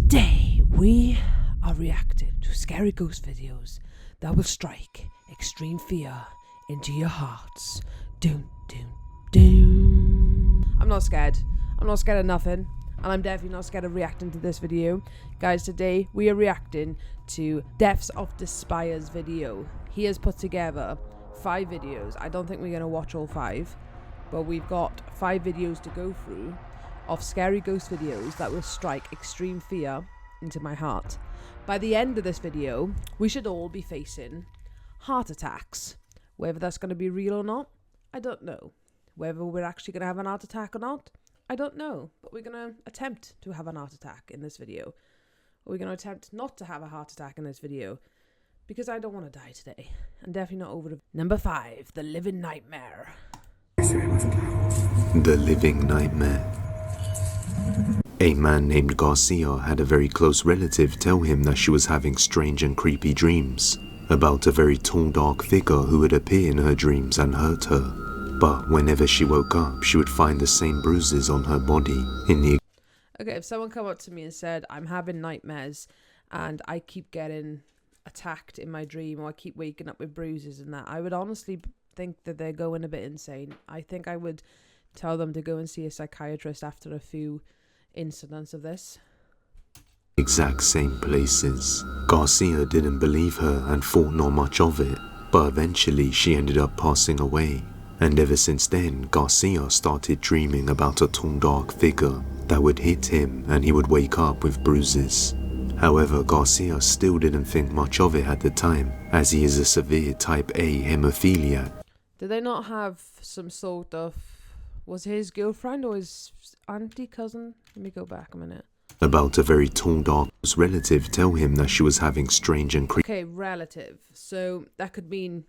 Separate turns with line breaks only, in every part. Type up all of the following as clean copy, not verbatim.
Today we are reacting to scary ghost videos that will strike extreme fear into your hearts. Doom, doom, doom. I'm not scared. I'm not scared of nothing. And I'm definitely not scared of reacting to this video. Guys, today we are reacting to Deaths of Despire's video. He has put together 5 videos. I don't think we're going to watch all 5. But we've got 5 videos to go through of scary ghost videos that will strike extreme fear into my heart. By the end of this video, we should all be facing heart attacks. Whether that's going to be real or not, I don't know. Whether we're actually going to have an heart attack or not, I don't know. But we're going to attempt to have an heart attack in this video. Or we're going to attempt not to have a heart attack in this video. Because I don't want to die today. And definitely not over the... Number 5, The Living Nightmare.
The Living Nightmare. A man named Garcia had a very close relative tell him that she was having strange and creepy dreams about a very tall dark figure who would appear in her dreams and hurt her. But whenever she woke up, she would find the same bruises on her body in the...
Okay, if someone come up to me and said, I'm having nightmares and I keep getting attacked in my dream or I keep waking up with bruises and that, I would honestly think that they're going a bit insane. I think I would tell them to go and see a psychiatrist after a few incidents of this.
exact same places. Garcia didn't believe her and thought not much of it, but eventually she ended up passing away. And ever since then, Garcia started dreaming about a tall dark figure that would hit him and he would wake up with bruises. However, Garcia still didn't think much of it at the time, as he is a severe type A hemophiliac.
Did they not have some sort of... Was his girlfriend or his auntie, cousin? Let me go back a minute.
About a very tall dark relative tell him that she was having strange and creepy...
Okay, relative. So that could mean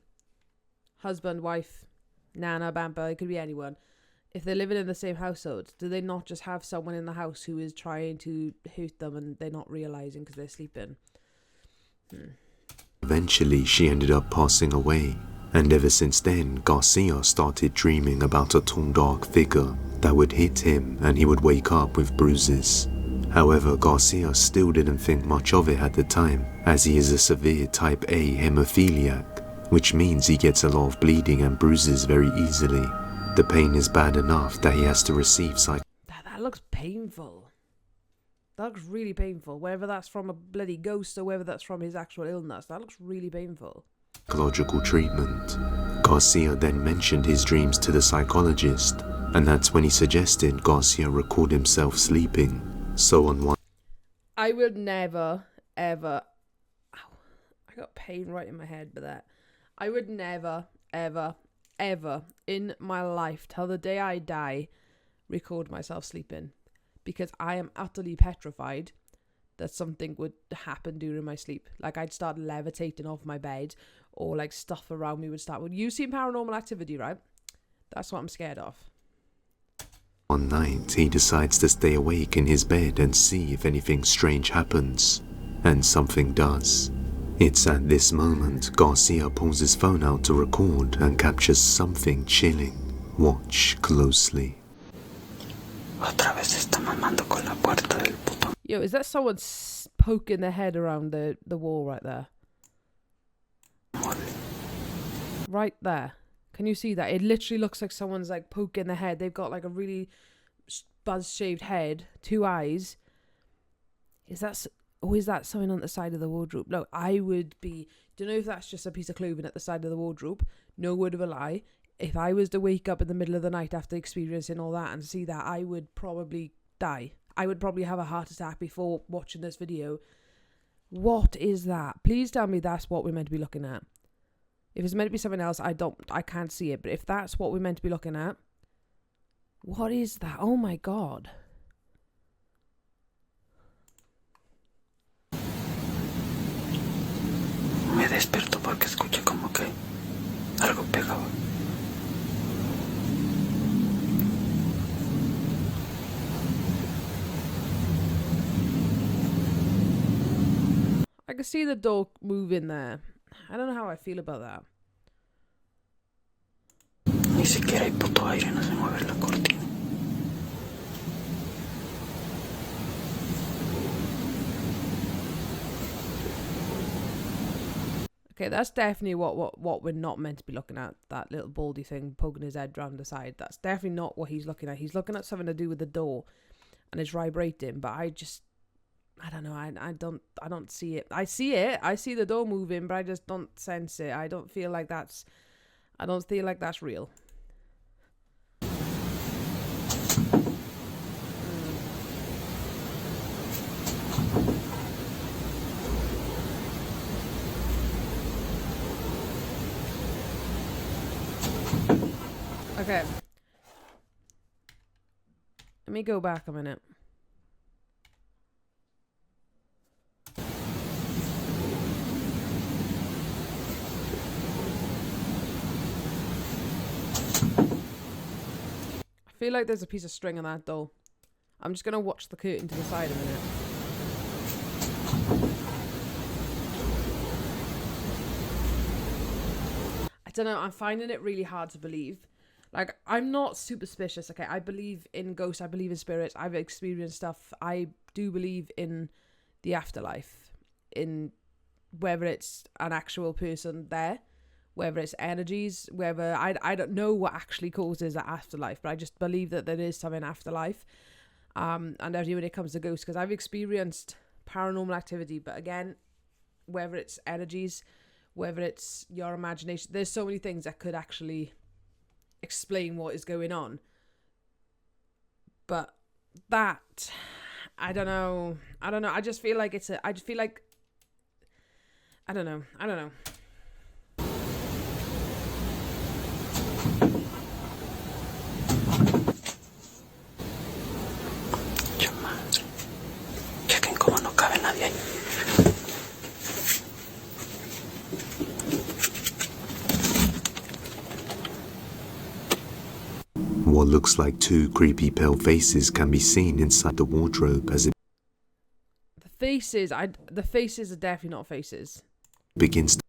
husband, wife, nana, bampa, it could be anyone. If they're living in the same household, do they not just have someone in the house who is trying to hurt them and they're not realizing because they're sleeping?
Eventually, she ended up passing away. And ever since then, Garcia started dreaming about a tall dark figure that would hit him and he would wake up with bruises. However, Garcia still didn't think much of it at the time, as he is a severe type A hemophiliac, which means he gets a lot of bleeding and bruises very easily. The pain is bad enough that he has to receive
That looks painful. That looks really painful. Whether that's from a bloody ghost or whether that's from his actual illness, that looks really painful.
Psychological treatment. Garcia then mentioned his dreams to the psychologist, and that's when he suggested Garcia record himself sleeping. So on one...
I would never, ever... Ow, I got pain right in my head by that. I would never, ever, ever in my life, till the day I die, record myself sleeping. Because I am utterly petrified that something would happen during my sleep. Like I'd start levitating off my bed, or like stuff around me would start. Well, you've seen Paranormal Activity, right? That's what I'm scared of.
One night, he decides to stay awake in his bed and see if anything strange happens. And something does. It's at this moment, Garcia pulls his phone out to record and captures something chilling. Watch closely.
Yo, is that someone poking their head around the wall right there? Right there. Can you see that? It literally looks like someone's like poking their head. They've got like a really buzz-shaved head, 2 eyes. Is that something on the side of the wardrobe? No, I would be... Don't know if that's just a piece of clothing at the side of the wardrobe. No word of a lie. If I was to wake up in the middle of the night after experiencing all that and see that, I would probably die. I would probably have a heart attack before watching this video. What is that? Please tell me that's what we're meant to be looking at. If it's meant to be something else, I can't see it. But if that's what we're meant to be looking at, what is that? Oh my God.
Me despierto porque escuché como que algo pegaba.
I can see the door moving there. I don't know how I feel about that.
Ni siquiera hay puto aire, no se mueve la cortina.
Okay, that's definitely what we're not meant to be looking at. That little baldy thing poking his head round the side. That's definitely not what he's looking at. He's looking at something to do with the door, and it's vibrating. But I don't know. I don't see it. I see it. I see the door moving, but I just don't sense it. I don't feel like that's real. Okay. Let me go back a minute. I feel like there's a piece of string on that door. I'm just going to watch the curtain to the side a minute. I don't know, I'm finding it really hard to believe. Like, I'm not superstitious, okay? I believe in ghosts, I believe in spirits, I've experienced stuff. I do believe in the afterlife, in whether it's an actual person there, whether it's energies, whether I don't know what actually causes that afterlife, but I just believe that there is something afterlife. And every when it comes to ghosts, because I've experienced paranormal activity, but again, whether it's energies, whether it's your imagination, there's so many things that could actually explain what is going on. But that, I don't know. I just feel like I don't know.
Yo madre. Chequen cómo no cabe nadie ahí.
What looks like two creepy pale faces can be seen inside the wardrobe as it
The faces are definitely not faces.
begins to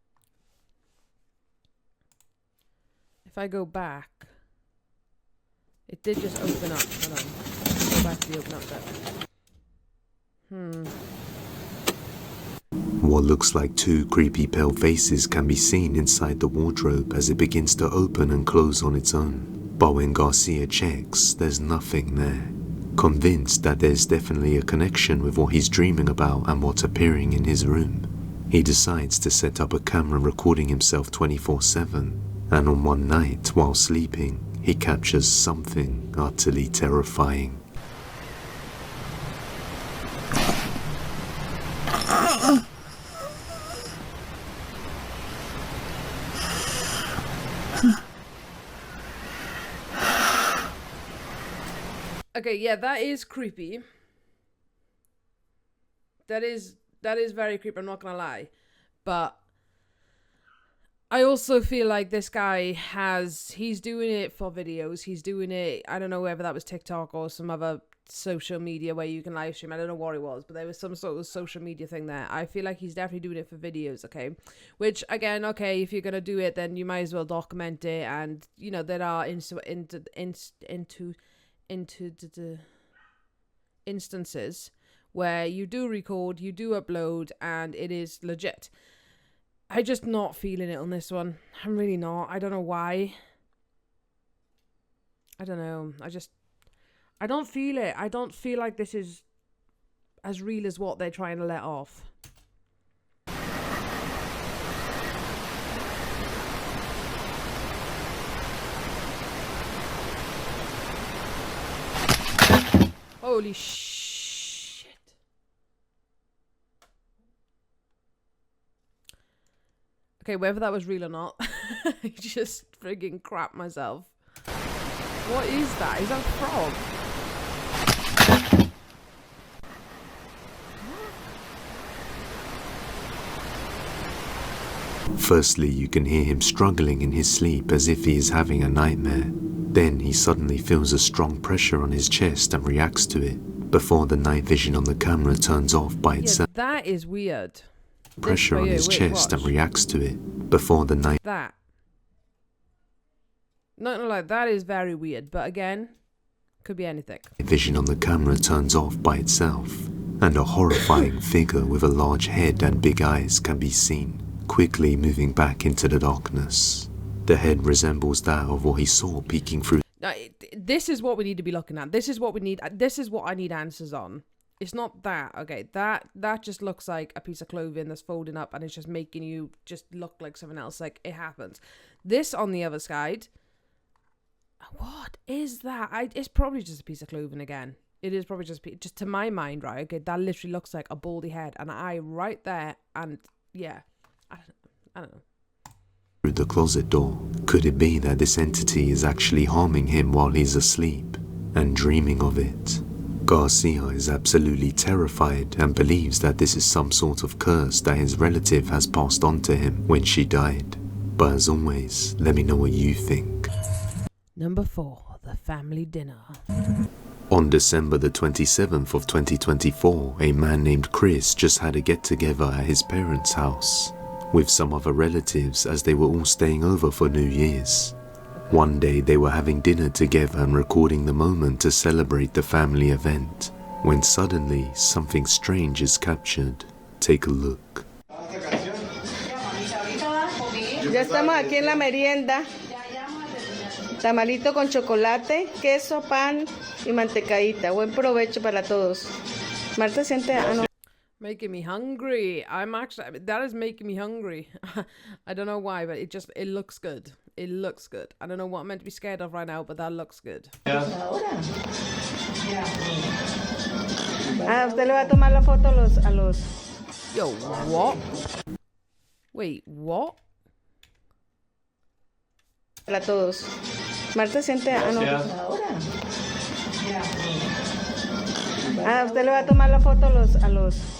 If I go back, it did just open up. Hold on. Go back to the open up bit.
What looks like two creepy pale faces can be seen inside the wardrobe as it begins to open and close on its own. But when Garcia checks, there's nothing there. Convinced that there's definitely a connection with what he's dreaming about and what's appearing in his room, he decides to set up a camera recording himself 24/7, and on one night while sleeping, he captures something utterly terrifying.
Okay, yeah, that is creepy. That is very creepy, I'm not gonna lie. But I also feel like this guy he's doing it for videos. He's doing it, I don't know whether that was TikTok or some other social media where you can live stream. I don't know what it was, but there was some sort of social media thing there. I feel like he's definitely doing it for videos, okay? Which, again, okay, if you're gonna do it, then you might as well document it. And, you know, there are instances where you do record, you do upload, and it is legit. I'm just not feeling it on this one. I'm really not. I don't know why. I don't know. I don't feel it. I don't feel like this is as real as what they're trying to let off. Holy shit. Okay, whether that was real or not, I just friggin' crap myself. What is that? Is that a frog?
Firstly, you can hear him struggling in his sleep as if he is having a nightmare. Then he suddenly feels a strong pressure on his chest and reacts to it, before the night vision on the camera turns off by itself.
Yeah, that is weird.
Pressure on his chest and reacts to it, before the night
That. No, like, that is very weird, but again, could be anything.
vision on the camera turns off by itself, and a horrifying figure with a large head and big eyes can be seen, quickly moving back into the darkness. The head resembles that of what he saw peeking through.
This is what we need to be looking at. This is what we need. This is what I need answers on. It's not that, okay? That just looks like a piece of clothing that's folding up and it's just making you just look like something else. Like, it happens. This, on the other side, what is that? It's probably just a piece of clothing again. It is probably just to my mind, right? Okay, that literally looks like a baldy head, and eye right there, and yeah, I don't know.
Through the closet door. Could it be that this entity is actually harming him while he's asleep and dreaming of it? Garcia is absolutely terrified and believes that this is some sort of curse that his relative has passed on to him when she died. But as always, let me know what you think.
Number 4, the family dinner.
On December the 27th of 2024, a man named Chris just had a get-together at his parents' house with some other relatives as they were all staying over for New Year's. One day they were having dinner together and recording the moment to celebrate the family event, when suddenly something strange is captured. Take a look.
Ya estamos aquí en la merienda. Tamalito con chocolate, queso, pan y mantecadita. Buen provecho para todos. Marta siente...
Making me hungry. That is making me hungry. I don't know why, but it looks good. It looks good. I don't know what I'm meant to be scared of right now, but that looks good.
Ah, usted le va a tomar la foto a los...
Yo, what? Wait, what?
Para todos. Marta siente... Ah, no. Ah, usted le va a tomar la foto a los...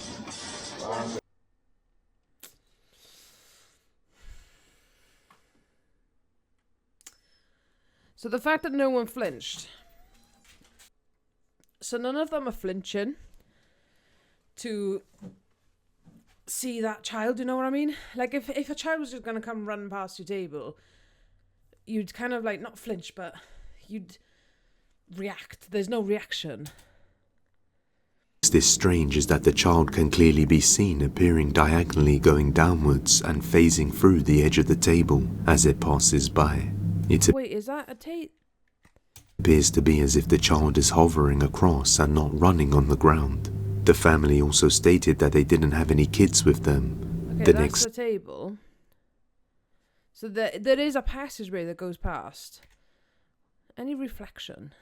So the fact that no one flinched. So none of them are flinching to see that child, you know what I mean? Like, if a child was just going to come running past your table, you'd kind of, like, not flinch, but you'd react. There's no reaction.
This strange is that the child can clearly be seen appearing diagonally going downwards and phasing through the edge of the table as it passes by.
Wait, is that a tape?
Appears to be as if the child is hovering across and not running on the ground. The family also stated that they didn't have any kids with them.
Okay, that's the table. So there is a passageway that goes past. Any reflection?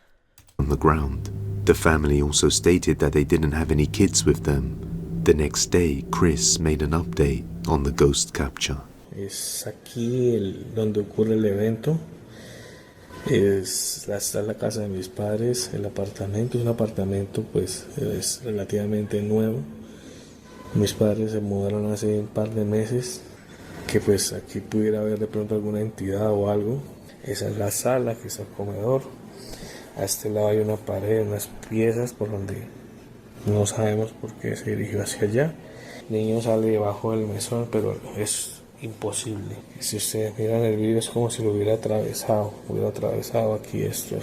On the ground. The family also stated that they didn't have any kids with them. The next day, Chris made an update on the ghost capture.
Es aquí donde ocurre el evento. Está la casa de mis padres. El apartamento es un apartamento, pues, es relativamente nuevo. Mis padres se mudaron hace un par de meses. Que pues aquí pudiera haber de pronto alguna entidad o algo. Esa es la sala, que es el comedor. A este lado hay una pared, unas piezas por donde no sabemos por qué se dirigió hacia allá. El niño sale debajo del mesón, pero es imposible. Si ustedes miran el vídeo, es como si lo hubiera atravesado aquí esto.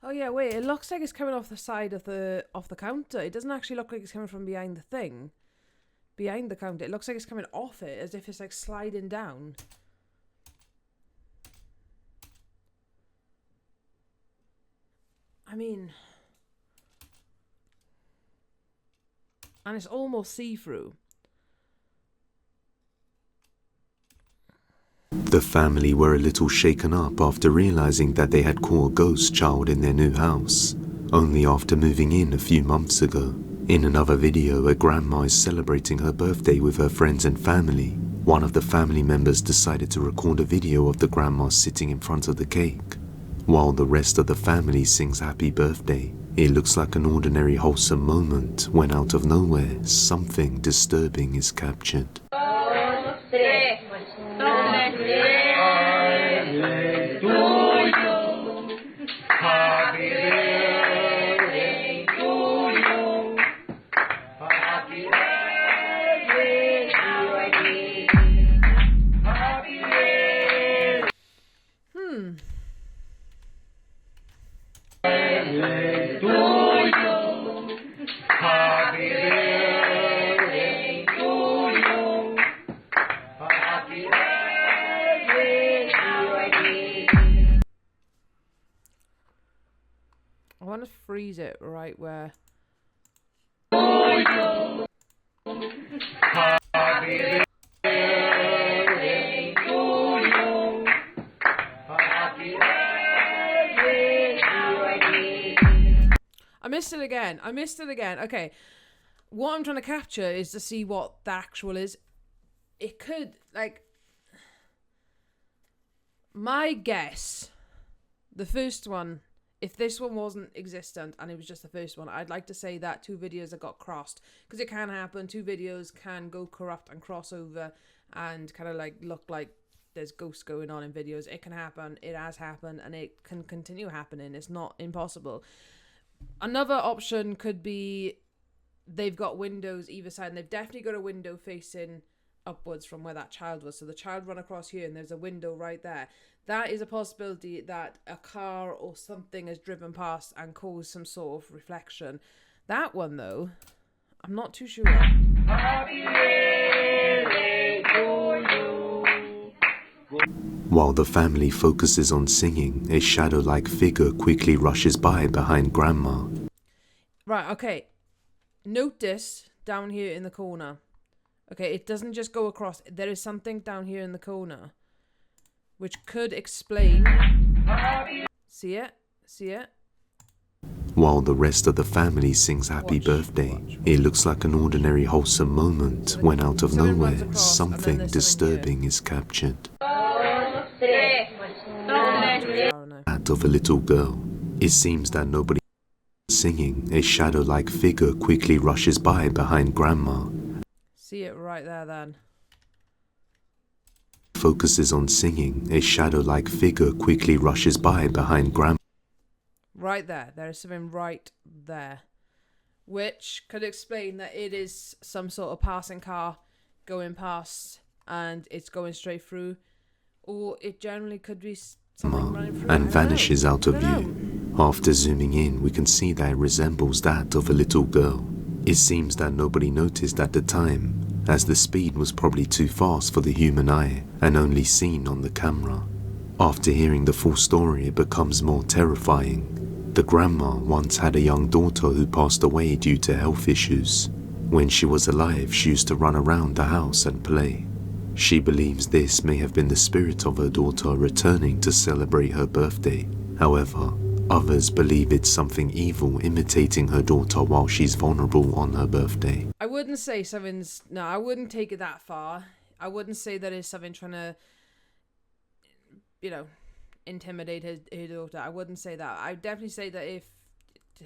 Oh yeah, wait, it looks like it's coming off the side of the counter. It doesn't actually look like it's coming from behind the thing. Behind the counter. It looks like it's coming off it, as if it's like sliding down. I mean, and it's almost see-through.
The family were a little shaken up after realizing that they had caught a ghost child in their new house, only after moving in a few months ago. In another video, a grandma is celebrating her birthday with her friends and family. One of the family members decided to record a video of the grandma sitting in front of the cake, while the rest of the family sings happy birthday. It looks like an ordinary wholesome moment when out of nowhere, something disturbing is captured.
freeze it right where... I missed it again. Okay. What I'm trying to capture is to see what the actual is. It could, like... My guess, the first one, if this one wasn't existent and it was just the first one, I'd like to say that 2 videos that got crossed. Because it can happen. 2 videos can go corrupt and cross over and kind of like look like there's ghosts going on in videos. It can happen. It has happened. And it can continue happening. It's not impossible. Another option could be they've got windows either side. And they've definitely got a window facing upwards from where that child was. So the child run across here and there's a window right there. That is a possibility that a car or something has driven past and caused some sort of reflection. That one though, I'm not too sure.
While the family focuses on singing, a shadow-like figure quickly rushes by behind Grandma.
Right, okay. Notice down here in the corner. Okay, it doesn't just go across. There is something down here in the corner, which could explain... See it? See it?
While the rest of the family sings happy birthday, it looks like an ordinary wholesome moment when out of nowhere, something disturbing is captured. That of a little girl. It seems that nobody is singing. A shadow-like figure quickly rushes by behind Grandma.
See it right there then.
Focuses on singing. A shadow-like figure quickly rushes by behind Grandma.
Right there. There is something right there. Which could explain that it is some sort of passing car going past and it's going straight through. Or it generally could be something running through.
And vanishes out of view. After zooming in, we can see that it resembles that of a little girl. It seems that nobody noticed at the time, as the speed was probably too fast for the human eye and only seen on the camera. After hearing the full story, it becomes more terrifying. The grandma once had a young daughter who passed away due to health issues. When she was alive, she used to run around the house and play. She believes this may have been the spirit of her daughter returning to celebrate her birthday. However, others believe it's something evil imitating her daughter while she's vulnerable on her birthday.
I wouldn't say something's... No, I wouldn't take it that far. I wouldn't say that it's something trying to, you know, intimidate her daughter. I wouldn't say that. I would definitely say that if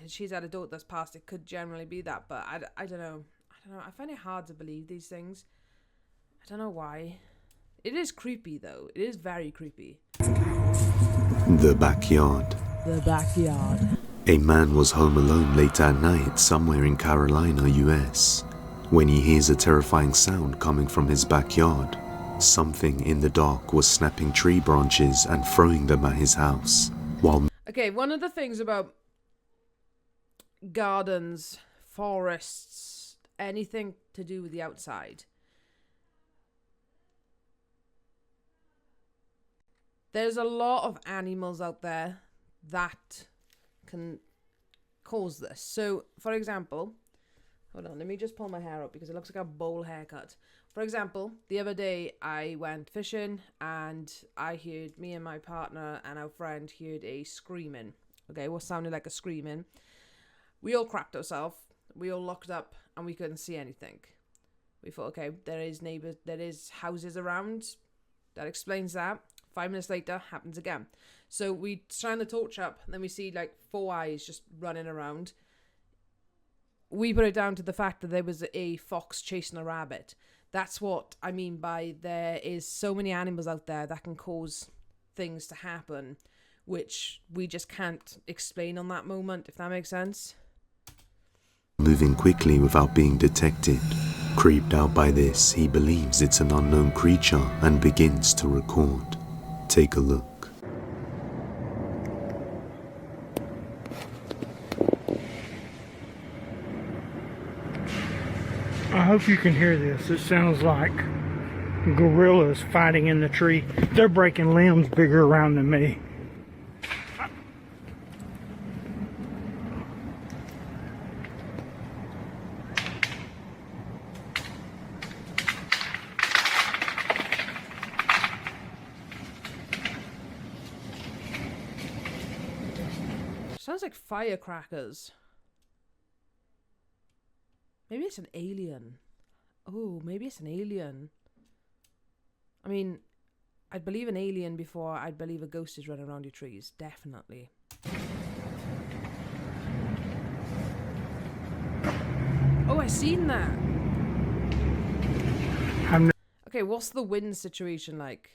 she's had a daughter that's passed, it could generally be that. But I don't know. I find it hard to believe these things. I don't know why. It is creepy, though. It is very creepy.
The backyard.
The backyard.
A man was home alone late at night somewhere in Carolina, US, when he hears a terrifying sound coming from his backyard. Something in the dark was snapping tree branches and throwing them at his house.
Okay, one of the things about gardens, forests, anything to do with the outside, there's a lot of animals out there that can cause this. So, for example, hold on, let me just pull my hair up because it looks like a bowl haircut. For example, the other day I went fishing and I heard, me and my partner and our friend heard a screaming. Okay, what sounded like a screaming. We all crapped ourselves. We all looked up and we couldn't see anything. We thought, okay, there is houses around. That explains that. 5 minutes later, happens again. So we shine the torch up, and then we see like 4 eyes just running around. We put it down to the fact that there was a fox chasing a rabbit. That's what I mean by there is so many animals out there that can cause things to happen, which we just can't explain on that moment, if that makes sense.
Moving quickly without being detected. Creeped out by this, he believes it's an unknown creature and begins to record. Take a look.
I hope you can hear this. It sounds like gorillas fighting in the tree. They're breaking limbs bigger around than me.
sounds like firecrackers. Maybe it's an alien. Oh, maybe it's an alien. I mean, I'd believe an alien before I'd believe a ghost is running around your trees. Definitely. Oh, I seen that. Okay, what's the wind situation like?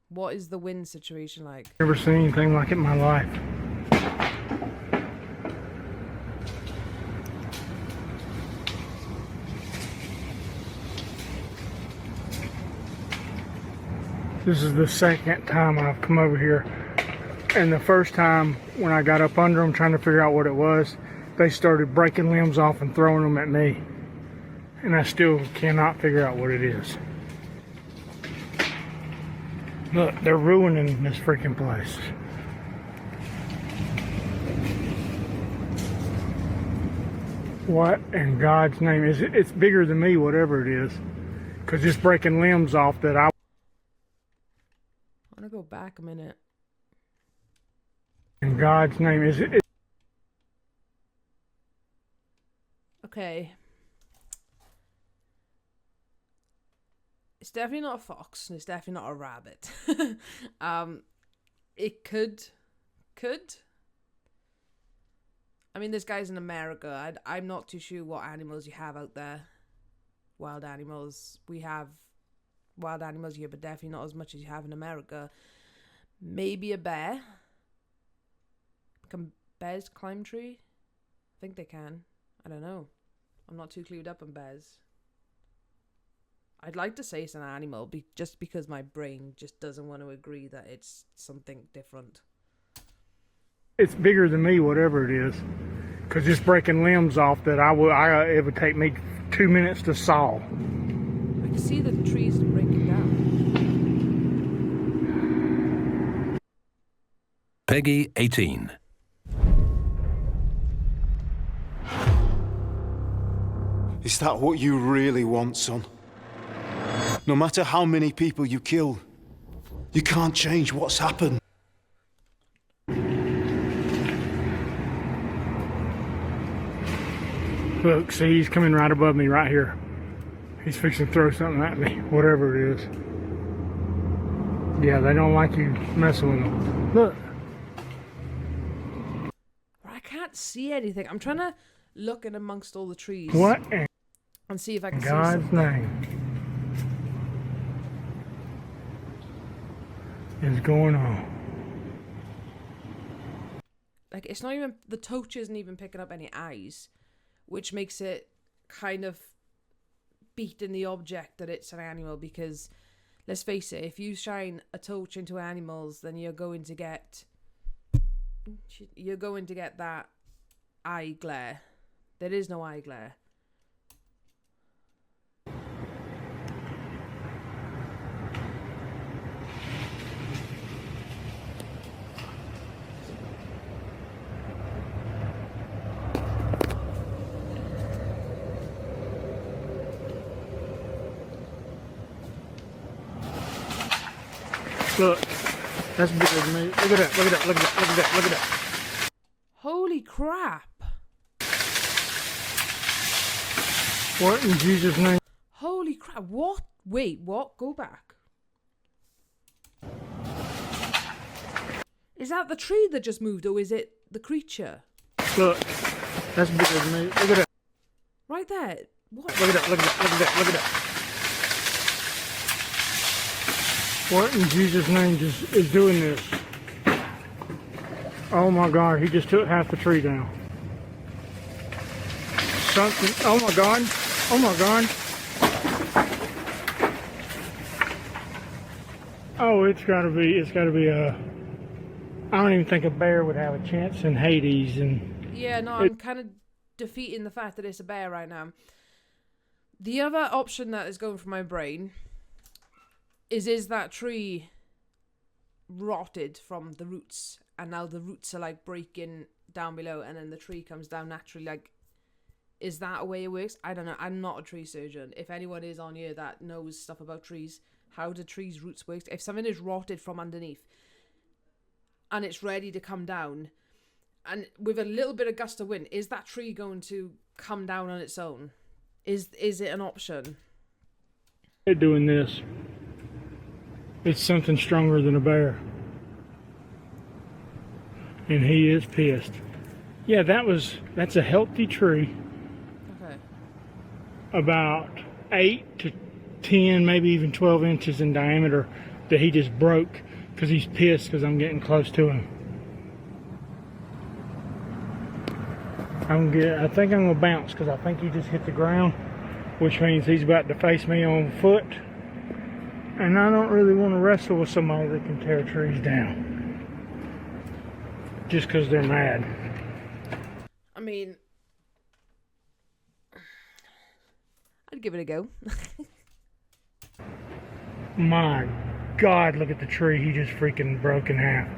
What is the wind situation like?
Never seen anything like it in my life. This is the second time I've come over here. And the first time when I got up under them trying to figure out what it was, they started breaking limbs off and throwing them at me. And I still cannot figure out what it is. Look, they're ruining this freaking place. What in God's name is it? It's bigger than me, whatever it is. Because it's breaking limbs off that I
want to go back a minute.
In God's name is it?
Okay. It's definitely not a fox, and it's definitely not a rabbit. It could. I mean, this guy's in America. I'm not too sure what animals you have out there. Wild animals. We have wild animals here, but definitely not as much as you have in America. Maybe a bear. Can bears climb tree? I think they can. I don't know. I'm not too clued up on bears. I'd like to say it's an animal, just because my brain just doesn't want to agree that it's something different.
It's bigger than me, whatever it is. Because it's breaking limbs off that it would take me 2 minutes to saw.
I can see the trees breaking down.
Peggy 18.
Is that what you really want, son? No matter how many people you kill, you can't change what's happened.
Look, see, he's coming right above me right here. He's fixing to throw something at me, whatever it is. Yeah, they don't like you messing with them. Look.
I can't see anything. I'm trying to look in amongst all the trees.
What in
and see if I can see
God's
something.
name is going on?
Like, it's not even, the torch isn't even picking up any eyes, which makes it kind of beating the object that it's an animal, because let's face it, if you shine a torch into animals, then you're going to get that eye glare. There is no eye glare.
Look, that's bigger than me. Look at that, look at that, look at that, look at that, look at that.
Holy crap.
What in Jesus' name?
Holy crap. What? Wait, what? Go back. Is that the tree that just moved, or is it the creature?
Look, that's bigger than me. Look at that.
Right there. What?
Look at that, look at that, look at that, look at that. What in Jesus' name is doing this? Oh my God, he just took half the tree down. Something, oh my God, oh my God. Oh, it's gotta be I don't even think a bear would have a chance in Hades. And
yeah, no, I'm kind of defeating the fact that it's a bear right now. The other option that is going through my brain is that tree rotted from the roots, and now the roots are like breaking down below, and then the tree comes down naturally. Like, is that a way it works? I don't know. I'm not a tree surgeon. If anyone is on here that knows stuff about trees, how do trees' roots work? If something is rotted from underneath and it's ready to come down, and with a little bit of gust of wind, is that tree going to come down on its own? Is it an option?
They're doing this. It's something stronger than a bear. And he is pissed. Yeah, that's a healthy tree.
Okay.
About 8 to 10, maybe even 12 inches in diameter that he just broke because he's pissed because I'm getting close to him. I think I'm gonna bounce because I think he just hit the ground, which means he's about to face me on foot. And I don't really want to wrestle with somebody that can tear trees down just because they're mad.
I mean, I'd give it a go.
My God, look at the tree he just freaking broke in half.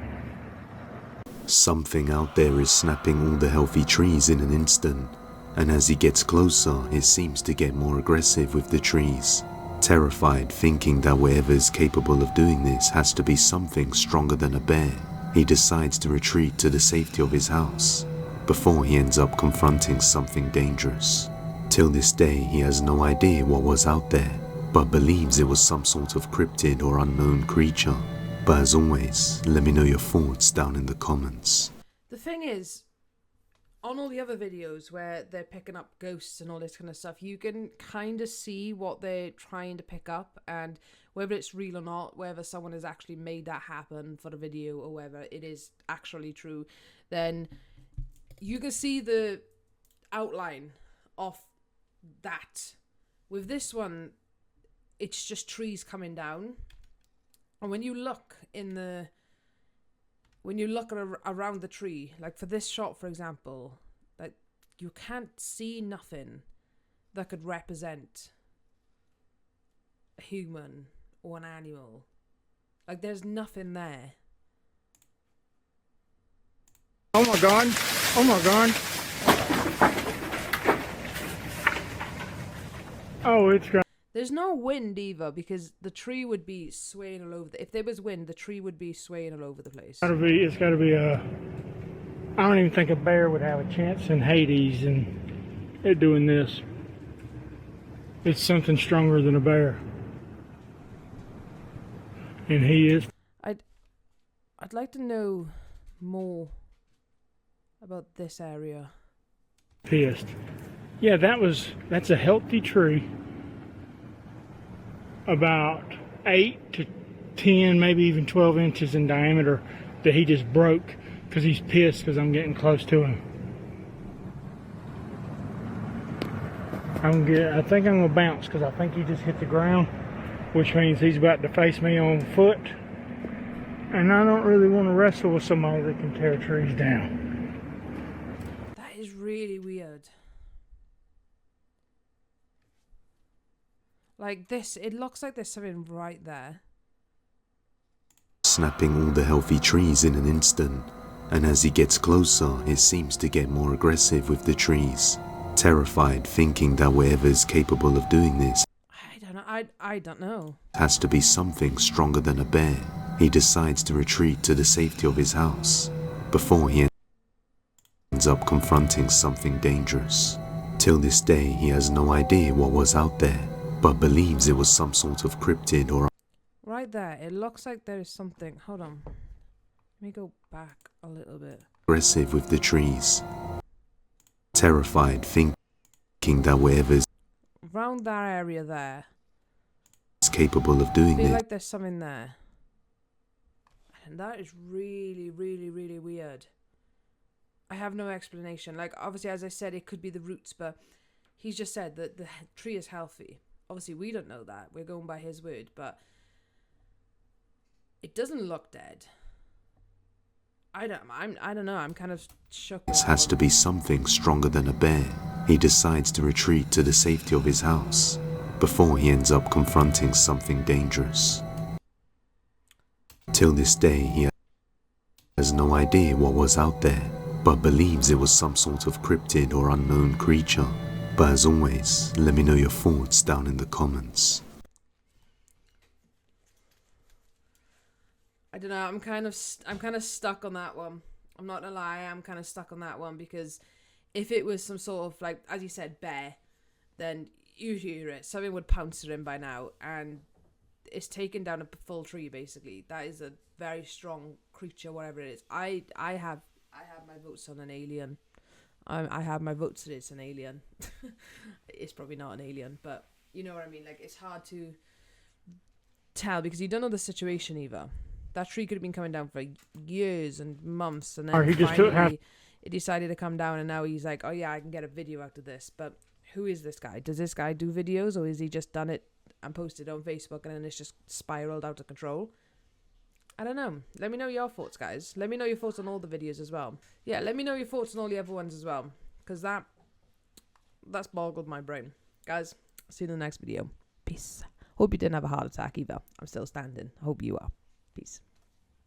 Something out there is snapping all the healthy trees in an instant, and as he gets closer, it seems to get more aggressive with the trees. Terrified, thinking that whatever is capable of doing this has to be something stronger than a bear, he decides to retreat to the safety of his house, before he ends up confronting something dangerous. Till this day, he has no idea what was out there, but believes it was some sort of cryptid or unknown creature. But as always, let me know your thoughts down in the comments.
The thing is, on all the other videos where they're picking up ghosts and all this kind of stuff, you can kind of see what they're trying to pick up, and whether it's real or not, whether someone has actually made that happen for the video or whether it is actually true, then you can see the outline of that. With this one, it's just trees coming down, and when you look around the tree, like for this shot, for example, like you can't see nothing that could represent a human or an animal. Like there's nothing there.
Oh my God! Oh my God! Oh, it's got.
There's no wind either, because the tree would be swaying all over. If there was wind, the tree would be swaying all over the place.
It's got to be a. I don't even think a bear would have a chance in Hades, and they're doing this. It's something stronger than a bear, and he is.
I'd like to know more about this area.
Pissed. Yeah, that's a healthy tree. About 8 to 10, maybe even 12 inches in diameter that he just broke because he's pissed because I'm getting close to him. I think I'm gonna bounce because I think he just hit the ground, which means he's about to face me on foot. And I don't really want to wrestle with somebody that can tear trees down.
That is really weird. Like this, it looks like there's something right there.
Snapping all the healthy trees in an instant, and as he gets closer, it seems to get more aggressive with the trees. Terrified, thinking that whatever is capable of doing this
I don't know.
has to be something stronger than a bear, he decides to retreat to the safety of his house, before he ends up confronting something dangerous. Till this day, he has no idea what was out there, but believes it was some sort of cryptid or.
Right there, it looks like there is something. Hold on. Let me go back a little bit.
Aggressive with the trees. Terrified, thinking that whatever is
Around that area there.
capable of doing
I feel
this.
like there's something there. And that is really, really, really weird. I have no explanation. Like, obviously, as I said, it could be the roots, but he's just said that the tree is healthy. Obviously, we don't know that. We're going by his word, but it doesn't look dead. I don't know. I'm kind of shook.
This has to be something stronger than a bear. He decides to retreat to the safety of his house, before he ends up confronting something dangerous. Till this day, he has no idea what was out there, but believes it was some sort of cryptid or unknown creature. But as always, let me know your thoughts down in the comments.
I don't know. I'm kind of stuck on that one. I'm not gonna lie, I'm kind of stuck on that one, because if it was some sort of, like, as you said, bear, then you'd hear it. Something would pounce at him by now, and it's taken down a full tree, basically. That is a very strong creature, whatever it is. I have my votes on an alien. I have my votes that it's an alien. It's probably not an alien, but you know what I mean. Like, it's hard to tell because you don't know the situation either. That tree could have been coming down for years and months, and then finally it decided to come down, and now he's like, oh yeah, I can get a video out of this. But who is this guy? Does this guy do videos, or is he just done it and posted on Facebook and then it's just spiraled out of control? I don't know. Let me know your thoughts, guys. Let me know your thoughts on all the videos as well. Yeah, let me know your thoughts on all the other ones as well, because that's boggled my brain. Guys, see you in the next video. Peace. Hope you didn't have a heart attack either. I'm still standing. Hope you are. Peace.